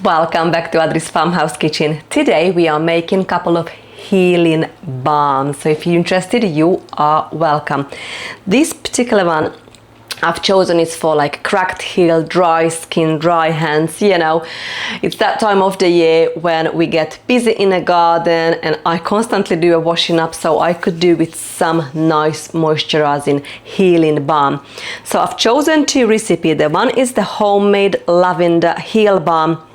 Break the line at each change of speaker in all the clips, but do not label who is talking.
Welcome back to Adri's Farmhouse kitchen. Today we are making a couple of healing balms. So if you're interested, you are welcome. This particular one I've chosen is for like cracked heel, dry skin, dry hands. You know, it's that time of the year when we get busy in the garden and I constantly do a washing up, so I could do with some nice moisturizing healing balm. So I've chosen two recipes. The one is the homemade Lavender Healing Balm,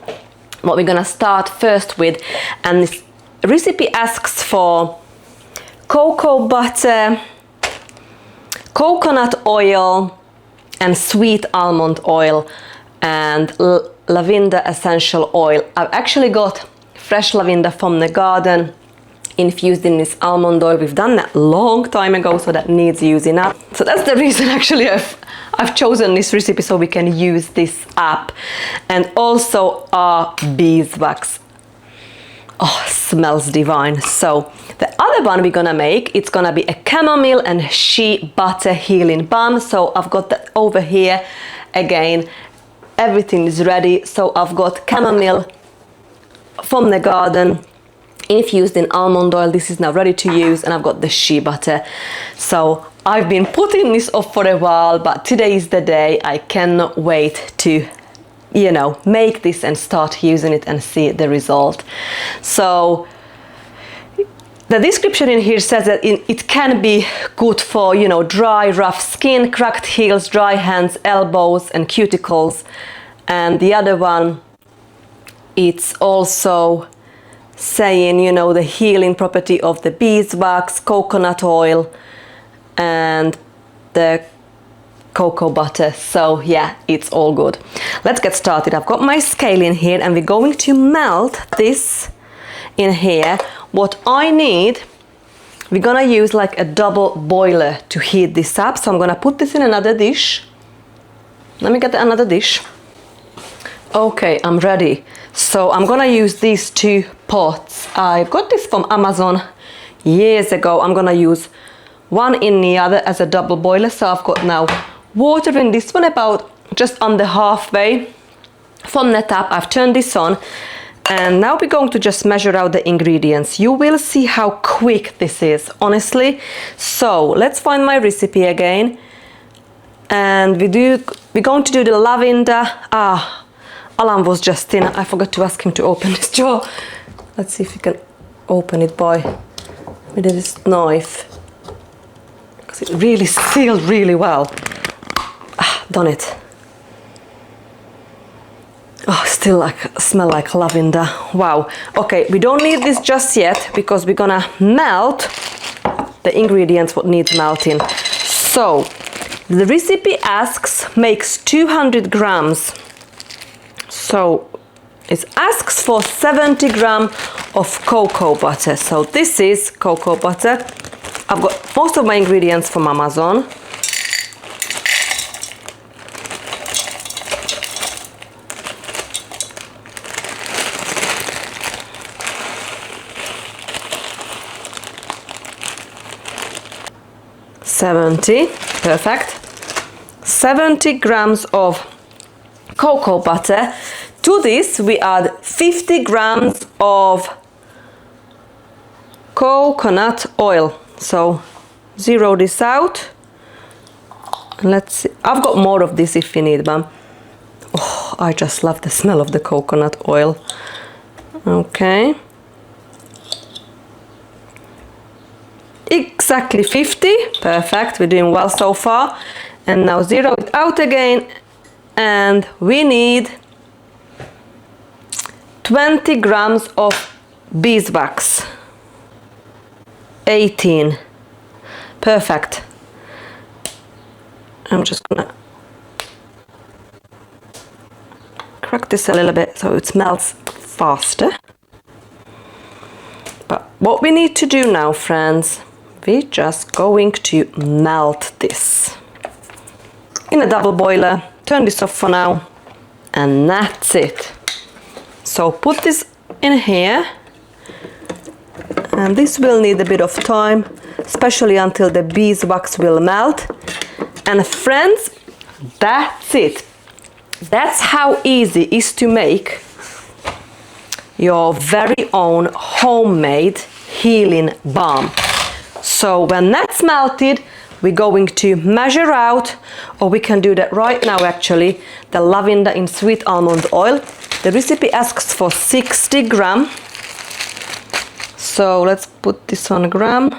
what we're gonna start first with, and this recipe asks for cocoa butter, coconut oil and sweet almond oil and lavender essential oil. I've actually got fresh lavender from the garden infused in this almond oil. We've done that a long time ago, so that needs using up. So that's the reason actually I've chosen this recipe, so we can use this up. And also our beeswax. Oh, smells divine. So the other one we're gonna make, it's gonna be a Chamomile and Shea Butter Healing Balm. So I've got that over here. Again, everything is ready. So I've got chamomile from the garden infused in almond oil. This is now ready to use, and I've got the shea butter. So I've been putting this off for a while, but today is the day. I cannot wait to, you know, make this and start using it and see the result. So the description in here says that it can be good for, you know, dry, rough skin, cracked heels, dry hands, elbows and cuticles. And the other one, it's also saying, you know, the healing property of the beeswax, coconut oil and the cocoa butter. So yeah, it's all good. Let's get started. I've got my scale in here and we're going to melt this in here. What I need, we're gonna use like a double boiler to heat this up. So I'm gonna put this in another dish. Let me get another dish. Okay, I'm ready. So I'm gonna use these two pots. I got this from Amazon years ago. I'm gonna use one in the other as a double boiler. So I've got now water in this one about just under halfway from the tap. I've turned this on and now we're going to just measure out the ingredients. You will see how quick this is, honestly. So let's find my recipe again. And we're going to do the lavender. Alan was just in. I forgot to ask him to open this jar. Let's see if we can open it with this knife. Because it really sealed really well. Done it. Oh, still smell like lavender. Wow. Okay, we don't need this just yet because we're gonna melt the ingredients what needs melting. So the recipe makes 200 grams. So it asks for 70 grams of cocoa butter. So this is cocoa butter. I've got most of my ingredients from Amazon. Perfect. 70 grams of cocoa butter. To this we add 50 grams of coconut oil. So zero this out. Let's see. I've got more of this if you need them. Oh, I just love the smell of the coconut oil. Okay. Exactly 50. Perfect. We're doing well so far. And now zero it out again. And we need 20 grams of beeswax. 18. Perfect. I'm just gonna crack this a little bit so it melts faster. But what we need to do now, friends, we're just going to melt this in a double boiler. Turn this off for now, and that's it. So put this in here, and this will need a bit of time, especially until the beeswax will melt. And friends, that's it. That's how easy it is to make your very own homemade healing balm. So when that's melted, we're going to measure out, or we can do that right now actually, the lavender in sweet almond oil. The recipe asks for 60 grams. So let's put this on a gram.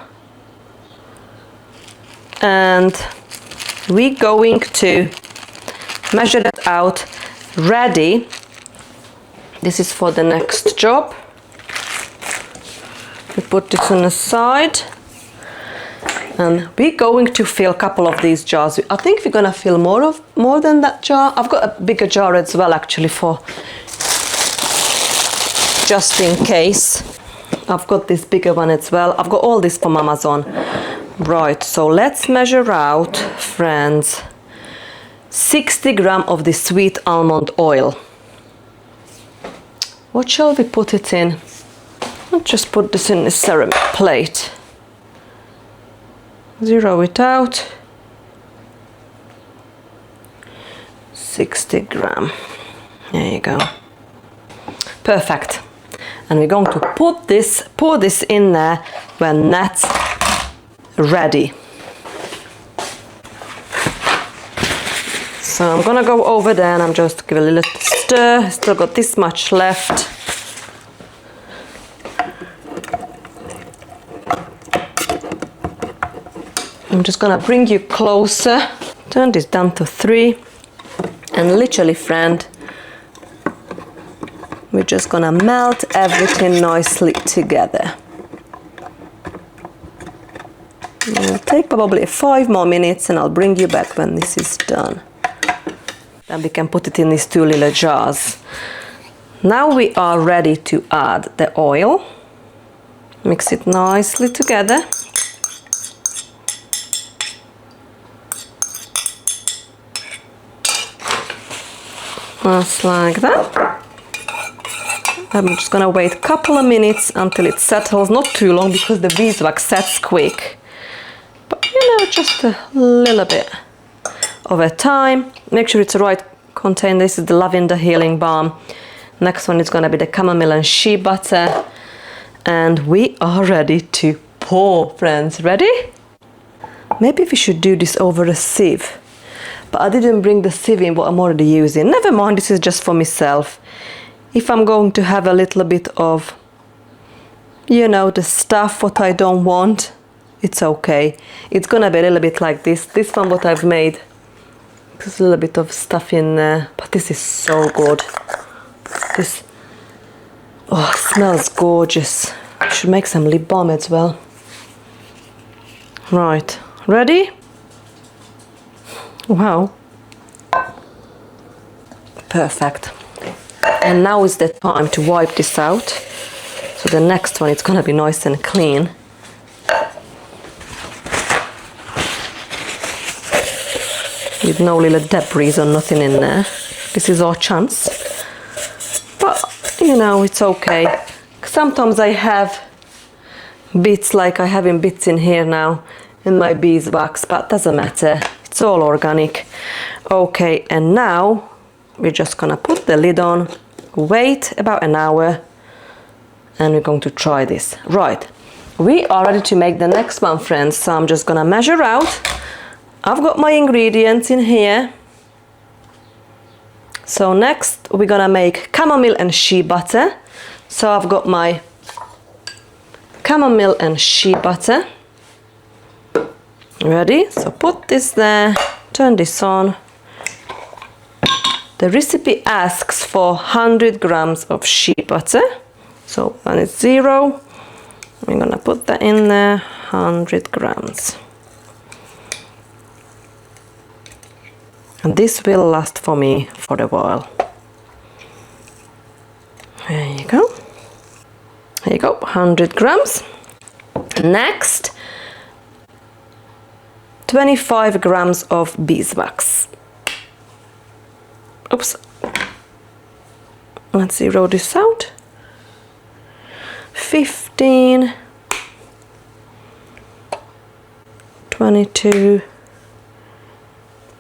And we're going to measure that out, ready. This is for the next job. We put this on the side. And we're going to fill a couple of these jars. I think we're gonna fill more than that jar. I've got a bigger jar as well actually, for just in case. I've got this bigger one as well. I've got all this from Amazon. Right, so let's measure out, friends, 60 grams of this sweet almond oil. What shall we put it in? I'll just put this in the ceramic plate. Zero it out. 60 grams. There you go. Perfect. And we're going to pour this in there when that's ready. So I'm gonna go over there and I'm just give a little stir. Still got this much left. I'm just gonna bring you closer. Turn this down to 3. And literally, friend, we're just gonna melt everything nicely together. It'll take probably 5 more minutes and I'll bring you back when this is done. Then we can put it in these 2 little jars. Now we are ready to add the oil. Mix it nicely together. Just like that. I'm just gonna wait a couple of minutes until it settles, not too long because the beeswax sets quick. But you know, just a little bit over time. Make sure it's the right container. This is the Lavender Healing Balm. Next one is gonna be the Chamomile Shea Butter. And we are ready to pour, friends. Ready? Maybe we should do this over a sieve. But I didn't bring the sieve in, what I'm already using. Never mind, this is just for myself. If I'm going to have a little bit of, you know, the stuff what I don't want, it's okay. It's gonna be a little bit like this. This one what I've made, there's a little bit of stuff in there, but this is so good. This, oh, it smells gorgeous. I should make some lip balm as well. Right, ready? Wow. Perfect. And now is the time to wipe this out. So the next one, it's gonna be nice and clean. With no little debris or nothing in there. This is our chance. But, you know, it's okay. Sometimes I have bits like I have in bits in here now in my beeswax, but doesn't matter. It's all organic. Okay, and now we're just gonna put the lid on, wait about an hour, and we're going to try this. Right, we are ready to make the next one, friends. So I'm just gonna measure out. I've got my ingredients in here. So next we're gonna make chamomile and shea butter. So I've got my chamomile and shea butter. Ready? So put this there, turn this on. The recipe asks for 100 grams of shea butter. So when it's 0, I'm gonna put that in there, 100 grams. And this will last for me for a while. There you go. There you go, 100 grams. Next, 25 grams of beeswax. Oops. Let's zero this out. 15, 22,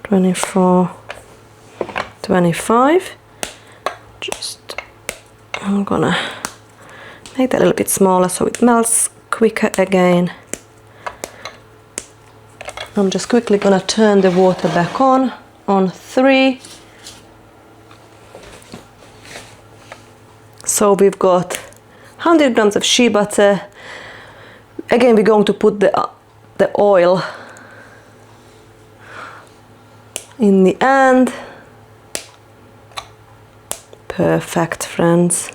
24, 25. I'm gonna Make it a little bit smaller so it melts quicker again. I'm just quickly gonna turn the water back on 3. So we've got 100 grams of shea butter. Again, we're going to put the oil in the end. Perfect, friends.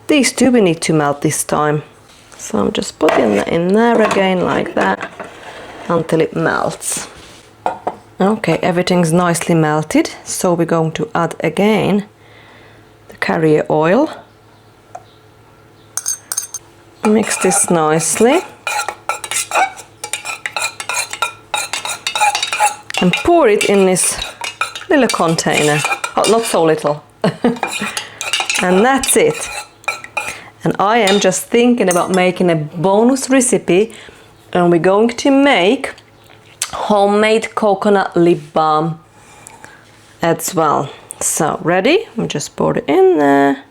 These two we need to melt this time. So I'm just putting that in there again like that until it melts. Okay, everything's nicely melted. So we're going to add again the carrier oil. Mix this nicely. And pour it in this little container. Oh, not so little. And that's it. And I am just thinking about making a bonus recipe, and we're going to make homemade coconut lip balm as well. So ready? We just pour it in there.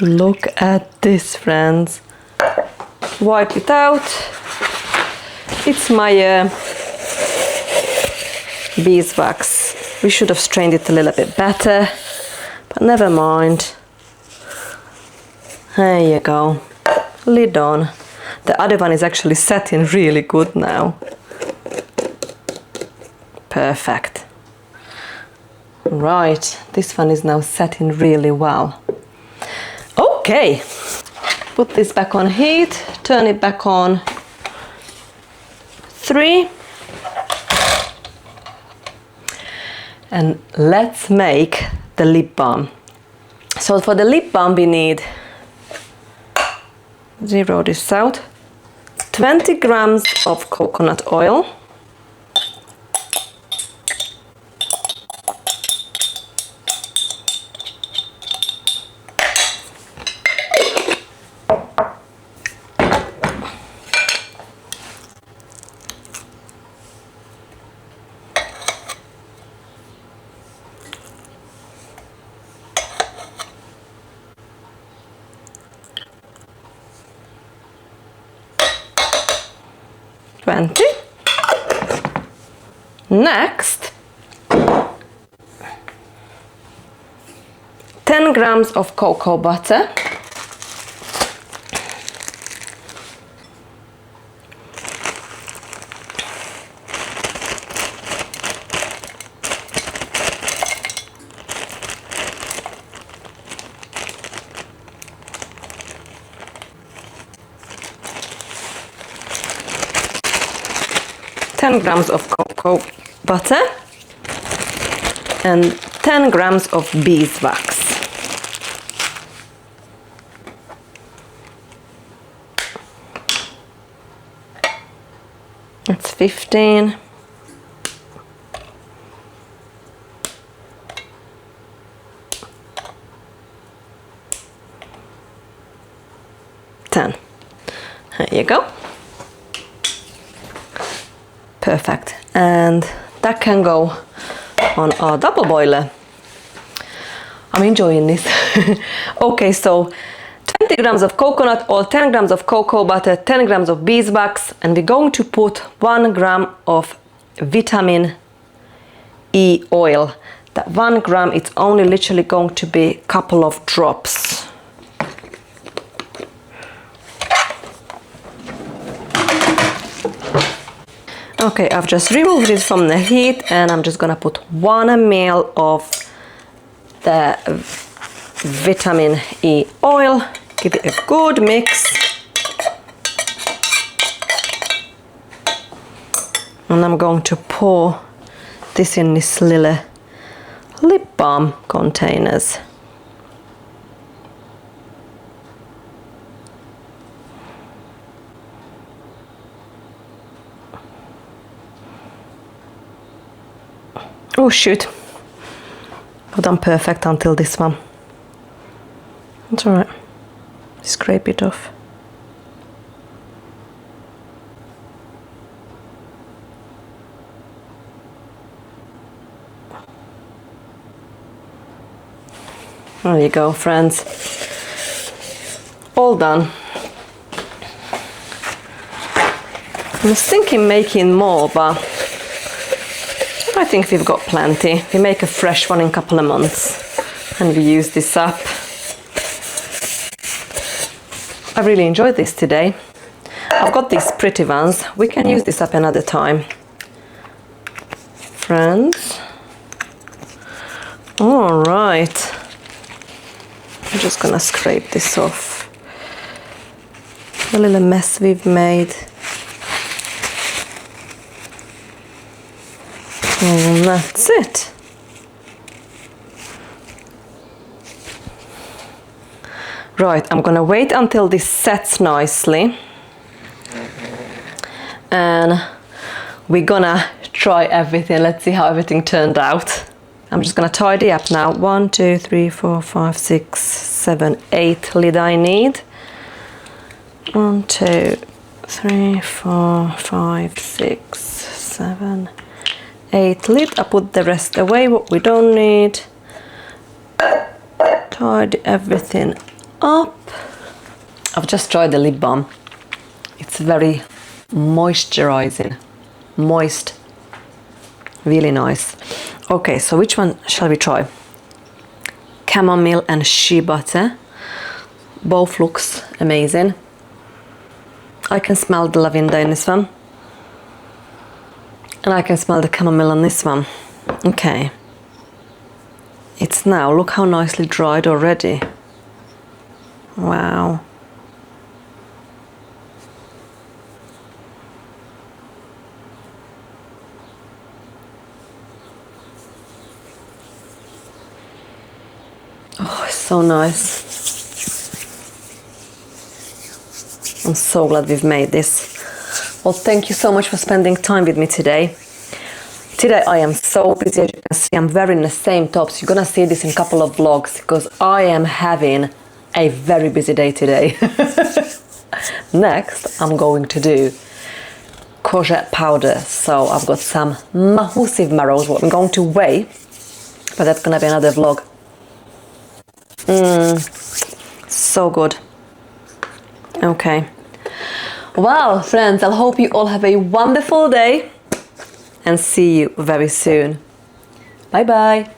Look at this, friends. Wipe it out. It's my beeswax. We should have strained it a little bit better, but never mind. There you go. Lid on. The other one is actually setting really good now. Perfect. Right, this one is now setting really well. Okay, put this back on heat, turn it back on 3. And let's make the lip balm. So for the lip balm we need, zero this out, 20 grams of coconut oil, 20. Next, 10 grams of cocoa butter, 10 grams of cocoa butter and 10 grams of beeswax. That's 15. There you go. Perfect. And that can go on our double boiler. I'm enjoying this. Okay, so 20 grams of coconut oil, 10 grams of cocoa butter, 10 grams of beeswax, and we're going to put 1 gram of vitamin E oil. That 1 gram, it's only literally going to be a couple of drops. Okay, I've just removed it from the heat and I'm just gonna put 1 ml of the vitamin E oil. Give it a good mix. And I'm going to pour this in this little lip balm containers. Oh shoot, I've done perfect until this one. It's alright, scrape it off. There you go, friends. All done. I was thinking making more, but I think we've got plenty. We make a fresh one in a couple of months and we use this up. I really enjoyed this today. I've got these pretty ones. We can use this up another time. Friends. All right. I'm just gonna scrape this off. The little mess we've made. And that's it. Right, I'm gonna wait until this sets nicely. And we're gonna try everything. Let's see how everything turned out. I'm just gonna tidy up now. 1, 2, 3, 4, 5, 6, 7, 8 lid I need. 1, 2, 3, 4, 5, 6, 7, 8 lid. I put the rest away, what we don't need. Tidy everything up. I've just tried the lip balm. It's very moisturizing. Moist. Really nice. Okay, so which one shall we try? Chamomile and shea butter. Both looks amazing. I can smell the lavender in this one. And I can smell the chamomile on this one. Okay. It's now, look how nicely dried already. Wow. Oh, it's so nice. I'm so glad we've made this. Well, thank you so much for spending time with me today. Today I am so busy, as you can see. I'm wearing the same tops. You're gonna see this in a couple of vlogs because I am having a very busy day today. Next, I'm going to do courgette powder. So I've got some massive marrows, what I'm going to weigh, but that's gonna be another vlog. So good. Okay. Well, friends, I hope you all have a wonderful day and see you very soon. Bye bye.